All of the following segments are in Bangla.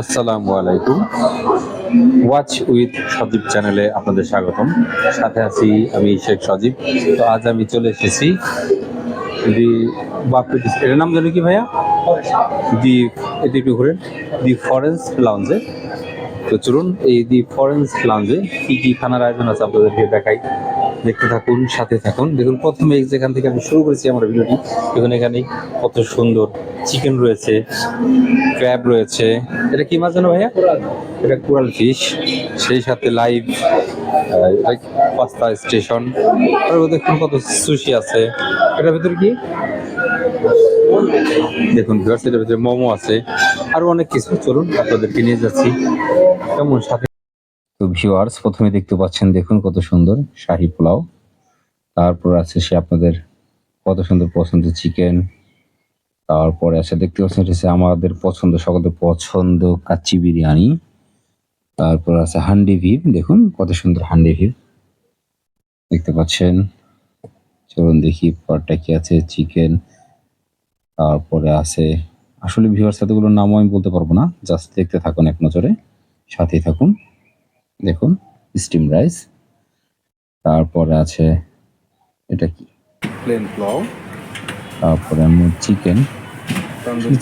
আসসালামু আলাইকুম। ওয়াচ উইথ সজীব চ্যানেলে আপনাদের স্বাগতম। সাথে আছি আমি শেখ সজীব। তো আজ আমি চলে এসেছি দি বাফেট, এটার নাম জানি কি ভাইয়া? দি, এটি একটু ঘুরেন, দি ফরেন্স লাউঞ্জে। তো চলুন এই দি ফরেন্স লাউঞ্জে কি কি খানার আয়োজন আছে আপনাদেরকে দেখাই। দেখতে থাকুন, সাথে থাকুন। দেখুন প্রথমে যেখান থেকে আমি শুরু করেছি আমার ভিডিওটি, দেখুন এখানে কত সুন্দর চিকেন রয়েছে, ক্র্যাব রয়েছে। এটা কি মাছ জানো ভাইয়া? এটা কোরাল ফিশ। সেই সাথে লাইভ পাস্তা স্টেশন। আর দেখুন কত সুশি আছে। এটার ভিতরে কি দেখুন ভিউয়ার্স, এটার ভিতরে মোমো আছে, আরো অনেক কিছু। চলুন আপনাদেরকে নিয়ে যাচ্ছি কেমন সাথে। তো ভিউয়ার্স প্রথমে দেখতে পাচ্ছেন, দেখুন কত সুন্দর শাহী পোলাও। তারপর আছে সে আপনাদের কত সুন্দর পছন্দের চিকেন। তারপরে আছে দেখতে পাচ্ছেন এটা হচ্ছে আমাদের পছন্দ, সকলের পছন্দ কাচ্চি বিরিয়ানি। তারপর আছে হান্ডি ভিভ, দেখুন কত সুন্দর হান্ডি ভিভ দেখতে পাচ্ছেন। চলুন দেখি পরটা কি আছে, চিকেন। তারপরে আছে আসলে ভিউয়ার্স এতগুলোর নামও আমি বলতে পারবো না, জাস্ট দেখতে থাকুন এক নজরে, সাথেই থাকুন। দেখুন স্টিম রাইস। তারপরে আছে এটা কি, প্লেন পোলাও। তারপরে চিকেন,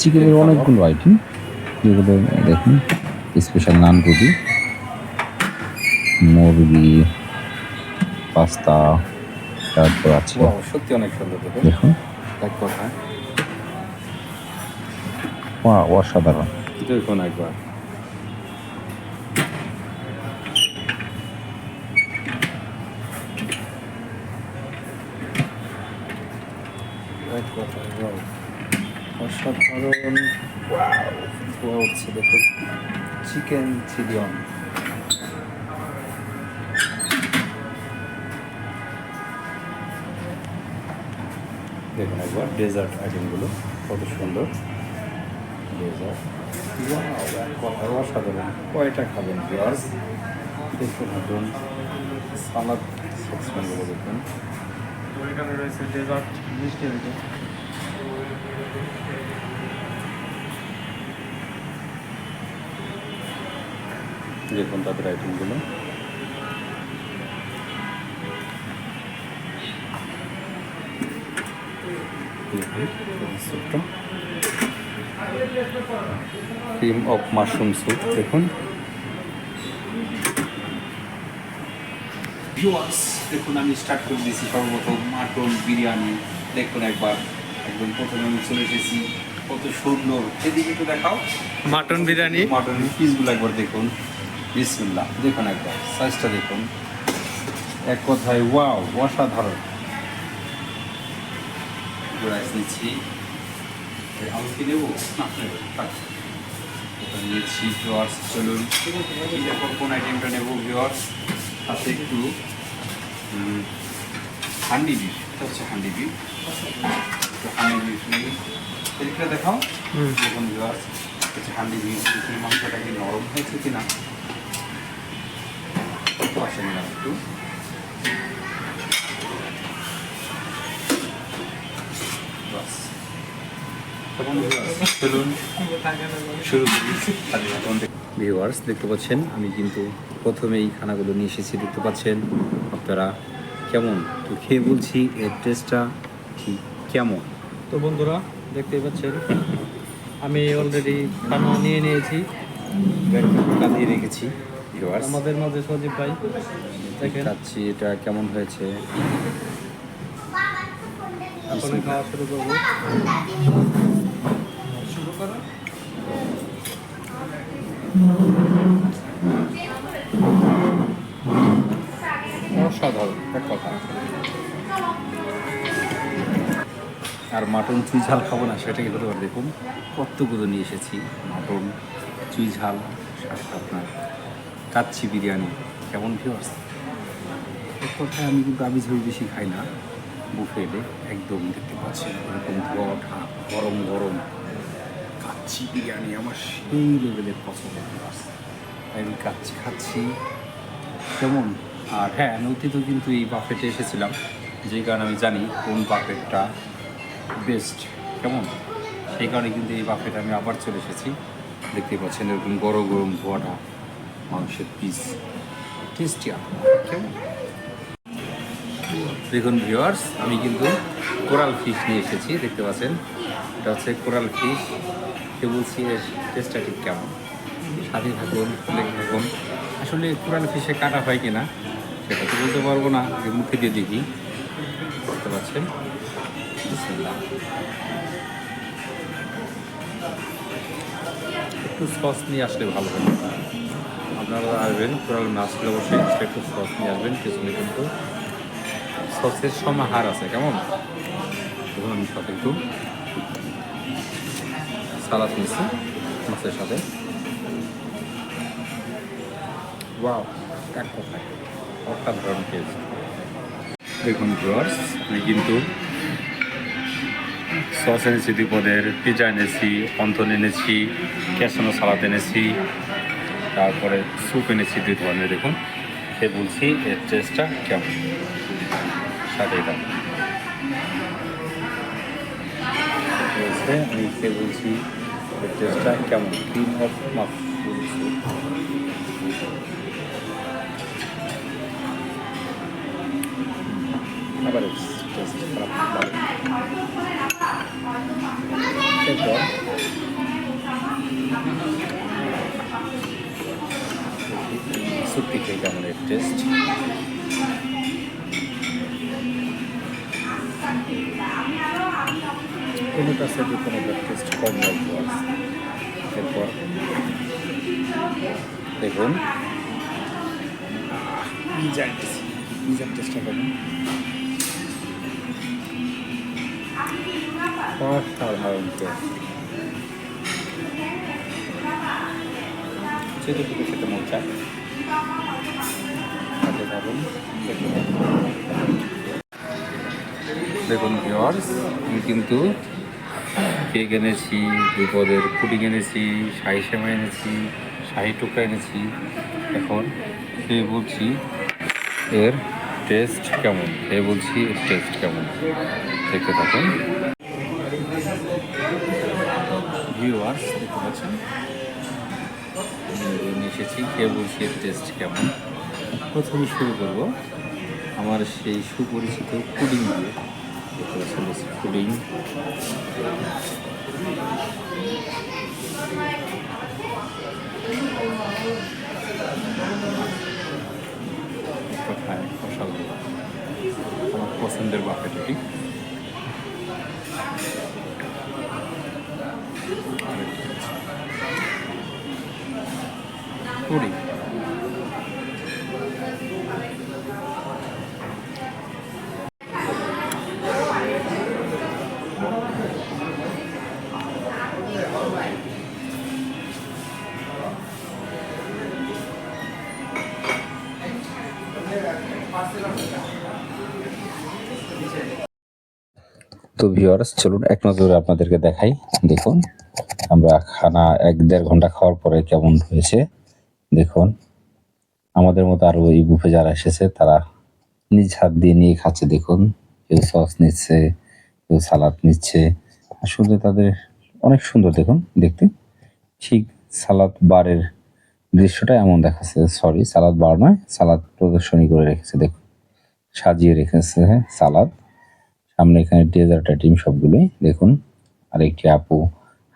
চিকেনের অনেকগুলো আইটেম যেগুলো দেখুন, স্পেশাল নান রুটি, মুরগি, পাস্তা। তারপর আছে সত্যি অনেক সুন্দর দেখুন, এক কথায় অসাধারণ। দেখুন একবার এক কথায় অসাধারণ হচ্ছে। দেখুন চিকেন চিলিয়ন, দেখুন একবার ডেজার্ট আইটেমগুলো কত সুন্দর। ডেজার্ট এক কথায় অসাধারণ। কয়টা খাবেন ভিউয়ার্স? দেখুন এখন সালাদ সেকশনগুলো দেখুন। এখানে রয়েছে ডেজার্ট মিষ্টি আইটেম। দেখুন তাদের আইটেমগুলো। ক্রিম অফ মাশরুম স্যুপ দেখুন। ভিউয়ার্স দেখুন আমি স্টার্ট করে দিয়েছি সর্বপ্রথম মাটন বিরিয়ানি। দেখুন একবার, একদম প্রথমে আমি চলে এসেছি, কত সুন্দর। এদিকে একটু দেখাও মাটন বিরিয়ানি। মাটনের পিসগুলো একবার দেখুন। বিসমিল্লাহ, দেখুন একবার সাইজটা দেখুন, এক কথায় ওয়াও অসাধারণ। রাইস নিচ্ছি, আলু কি নেবো না নিয়েছি ভিউয়ার্স। চলুন এরপর কোন আইটেমটা নেবো ভিউয়ার্স? সাথে একটু হান্ডি বিফ, এটা হচ্ছে হান্ডি বিফ। একটু হান্ডি বিফ নিই, এদিকটা দেখাও। দেখুন ভিউয়ার্স হচ্ছে হান্ডি বিফ। দেখুন মাংসটা কি নরম হয়েছে কিনা, পাশে নিলাম একটু। চলুন শুরু করি। ভিউয়ার্স দেখতে পাচ্ছেন আমি কিন্তু প্রথমেই খানাগুলো নিয়ে এসেছি, দেখতে পাচ্ছেন আপনারা কেমন। তো খেয়ে বলছি এর টেস্টটা কেমন। তো বন্ধুরা দেখতেই পাচ্ছেন আমি অলরেডি খানা নিয়ে নিয়েছি, কাঁদিয়ে রেখেছি। ভিউয়ার্স আমাদের মাঝে সজীব ভাই দেখেন খাচ্ছি এটা কেমন হয়েছে। এখন খাওয়া শুরু করবো। শুরু করো। অসাধারণ এক কথা। আর মাটন চুই ঝাল খাবো না সেটা কি হতে পারে? দেখুন কতগুলো নিয়ে এসেছি মাটন চুই ঝাল, সাথে আপনার কাচ্চি বিরিয়ানি। কেমন ভিউয়ার্স? এক কথায় আমি কিন্তু আবিঝাবি বেশি খাই না বুফেতে, একদম দেখতে পাচ্ছেন এরকম ধোয়া ওঠা গরম গরম কাচ্চি বিরিয়ানি আমার সেই লেভেলের পছন্দ ভিউয়ার্স। আমি কাচ্চি খাচ্ছি কেমন। আর হ্যাঁ, আমি অতীতেও কিন্তু এই বাফেটে এসেছিলাম, যে কারণে আমি জানি কোন বাফেটটা বেস্ট কেমন। সেই কারণে কিন্তু এই বাফেটে আমি আবার চলে এসেছি। দেখতে পাচ্ছেন এরকম গরম গরম ধোয়াটা মাংসের পিস টেস্টি কেমন। দেখুন ভিউয়ার্স, আমি কিন্তু কোরাল ফিশ নিয়ে এসেছি, দেখতে পাচ্ছেন এটা হচ্ছে কোরাল ফিশ। কে বলছি এর টেস্টটা ঠিক কেমন, সাথে থাকুন, দেখতে থাকুন। আসলে কোরাল ফিশে কাটা হয় কিনা সেটা তো বলতে পারবো না, যে মুখে দিয়ে দেখি। দেখতে পাচ্ছেন বিসমিল্লাহ। একটু সস নিয়ে আসলে ভালো হবে। আপনারা আসবেন কোরাল মাছ আসলে অবশ্যই একটু সস নিয়ে আসবেন, পিছনে কিন্তু সসের সমাহার আছে কেমন। দেখুন আমি সাথে একটু সালাদ নিচ্ছি মাছের সাথে। ওয়াও, এক কথায় অসাধারণ টেস্ট। দেখুন ভিউয়ার্স, আমি কিন্তু সস এনেছি 2 পদের, পিজা এনেছি, অন্থন এনেছি, ক্যাসানো সালাদ এনেছি, তারপরে স্যুপ এনেছি 2 ধরনের। দেখুন খেয়ে বলছি এর টেস্টটা কেমন, সাথেই থাকুন। আমি খেয়ে বলছি এর টেস্টটা কেমন। ক্রিম অফ মাশরুম স্যুপ, আবার টেস্ট খারাপ ভালো। এরপর স্যুপটি খেয়ে কেমন এর টেস্ট। কোনোটা সাথে কোনোটার টেস্ট কম অল্প আছে। এরপর দেখুন পিজার টেস্টটা কেমন। অসাধারণ টেস্ট, যেটুকু খেতে মন চায় সাথে থাকুন। দেখুন ভিউয়ার্স, আমি কিন্তু কেক এনেছি, 2 পদের পুডিং এনেছি, শাহি সেমাই এনেছি, শাহি টুকরা এনেছি। এখন খেয়ে বলছি এর টেস্ট কেমন, খেয়ে বলছি এর টেস্ট কেমন, দেখতে থাকুন। ভিউয়ার্স দেখতে পাচ্ছেন নিয়ে এসেছি, খেয়ে বলছি এর টেস্ট কেমন। প্রথমে শুরু করব আমার সেই সুপরিচিত পুডিং দিয়ে। দেখতে পাচ্ছেন পুডিং, কোথায় অসাধারণ, আমার পছন্দের বাফেট এটি। পুডিং তো ভিউয়ার্স, চলুন এক নজরে আপনাদেরকে দেখাই। দেখুন আমরা খানা 1-1.5 ঘন্টা খাওয়ার পরে কেমন হয়েছে দেখুন। আমাদের মতো আরও এই বুফে যারা এসেছে তারা নিজ হাত দিয়ে নিয়ে খাচ্ছে। দেখুন কেউ সস নিচ্ছে, কেউ সালাদ নিচ্ছে। আসলে তাদের অনেক সুন্দর দেখুন দেখতে। ঠিক সালাদ বারের দৃশ্যটা এমন দেখাচ্ছে, সরি সালাদ বার নয়, সালাদ প্রদর্শনী করে রেখেছে। দেখুন সাজিয়ে রেখেছে সালাদ, সামনে এখানে ডেজার্ট আইটেম সবগুলোই দেখুন। আর একটি আপু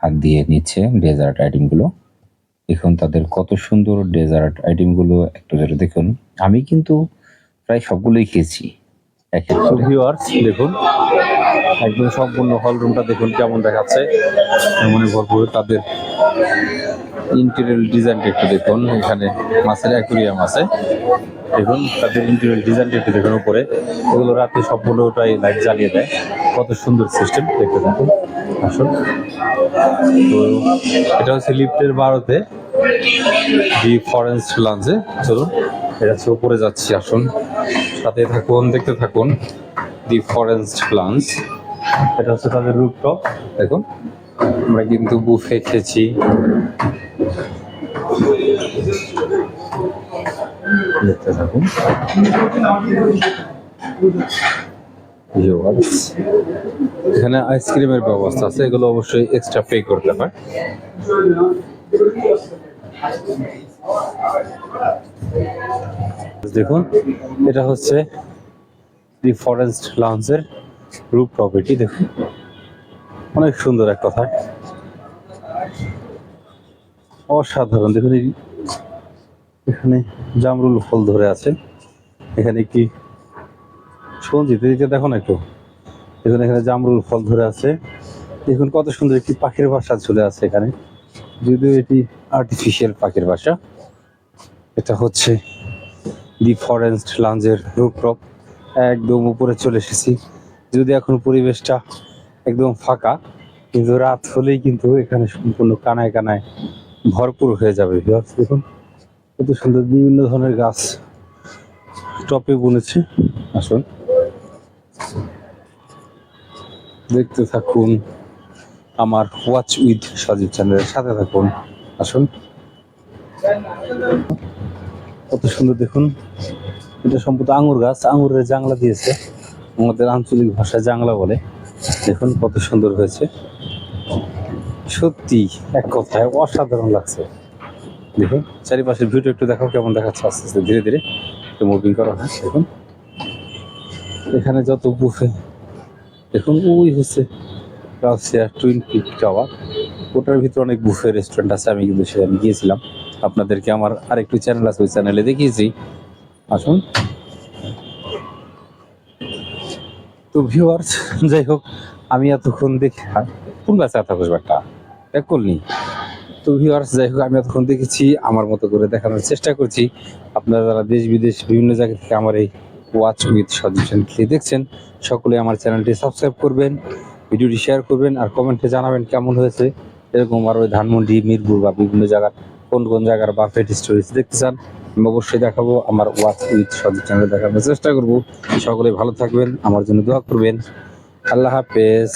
হাত দিয়ে নিচ্ছে ডেজার্ট আইটেমগুলো। দেখুন তাদের কত সুন্দর ডেজার্ট আইটেমগুলো একটু ধরে দেখুন। আমি কিন্তু প্রায় সবগুলোই খেয়েছি। ভিউয়ার্স দেখুন একদম সম্পূর্ণ হল রুমটা দেখুন কেমন দেখাচ্ছে, এমনই ভরপুর। তাদের ইন্টেরিয়র ডিজাইনটা একটু দেখুন, এখানে মাছের অ্যাকুরিয়াম আছে। দেখুন তাদের ইন্টেরিয়র ডিজাইনটা একটু দেখুন উপরে, এগুলো রাতে সম্পূর্ণটাই লাইট জ্বালিয়ে দেয়। কত সুন্দর সিস্টেম দেখতে থাকুন আসুন। তো এটা হচ্ছে লিফটের 12তে দি ফরেন্স লঞ্চে। চলুন এটা হচ্ছে উপরে যাচ্ছি, আসুন সাথে থাকুন, দেখতে থাকুন। দি ফরেস্ট লঞ্চ, এটা হচ্ছে তাদের রুফটপ। দেখুন আমরা কিন্তু বুফে খেয়েছি। দেখতে থাকুন। এখানে আইসক্রিমের ব্যবস্থা আছে, এগুলো অবশ্যই এক্সট্রা পে করতে হয়। দেখুন এটা হচ্ছে দি ফরেস্ট লঞ্চের রূপ প্রপার্টি। দেখুন অনেক সুন্দর এক কথা, অসাধারণ। দেখুন এখানে জামরুল ফল ধরে আছে, এখানে কি সঞ্জিত এদিকে দেখো না একটু, দেখুন এখানে জামরুল ফল ধরে আছে। দেখুন কত সুন্দর একটি পাখির বাসা ঝুলে আছে এখানে, যদিও এটি আর্টিফিশিয়াল পাখির বাসা। এটা হচ্ছে দি ফরেস্ট লঞ্চের রূপটপ। একদম উপরে চলে এসেছি, যদি এখন পরিবেশটা একদম ফাঁকা, কিন্তু রাত হলেই কিন্তু এখানে সম্পূর্ণ কানায় কানায় ভরপুর হয়ে যাবে। দেখুন কত সুন্দর বিভিন্ন ধরনের গাছ টপে বুনেছে। আসুন দেখতে থাকুন, আমার ওয়াচ উইথ সজীব চ্যানেলের সাথে থাকুন। আসুন কত সুন্দর, দেখুন এটা সম্ভবত আঙুর গাছ, আঙুরের জাংলা দিয়েছে, আমাদের আঞ্চলিক ভাষায় জাংলা বলে। দেখুন কত সুন্দর হয়েছে, সত্যি এক কথায় অসাধারণ লাগছে। দেখুন চারিপাশের ভিউটা একটু দেখাও কেমন দেখাচ্ছে, আস্তে আস্তে ধীরে ধীরে একটু মুভিং করা হয়। দেখুন এখানে যত বুফে, দেখুন ওই হচ্ছে রাউসিয়া টুইন পিক টাওয়ার, ওটার ভিতরে অনেক বুফে রেস্টুরেন্ট আছে। আমি কিন্তু সেখানে গিয়েছিলাম, আপনাদেরকে আমার আরেকটু চ্যানেল আছে, ওই চ্যানেলে দেখিয়েছি। আসুন তো ভিউয়ার্স, যাই হোক আমি এতক্ষণ দেখি কোন গাছে এত খুশি একটা এক করলি। তো ভিউয়ার্স যাই হোক আমি এতক্ষণ দেখেছি, আমার মতো করে দেখানোর চেষ্টা করছি। আপনারা যারা দেশ বিদেশ বিভিন্ন জায়গা থেকে আমার এই ওয়াচ উইথ সজীব চ্যানেলটি দেখছেন, সকলে আমার চ্যানেলটি সাবস্ক্রাইব করবেন, ভিডিওটি শেয়ার করবেন, আর কমেন্টে জানাবেন কেমন হয়েছে। এরকম আর ওই ধানমন্ডি, মিরপুর বা বিভিন্ন জায়গার কোন কোন জায়গার বাফেট স্টোরিজ দেখতে চান, আমি অবশ্যই দেখাবো। আমার ওয়াচ উইথ সজীব চ্যানেলে দেখানোর চেষ্টা করবো। সকলে ভালো থাকবেন, আমার জন্য দোয়া করবেন। আল্লাহ হাফেজ।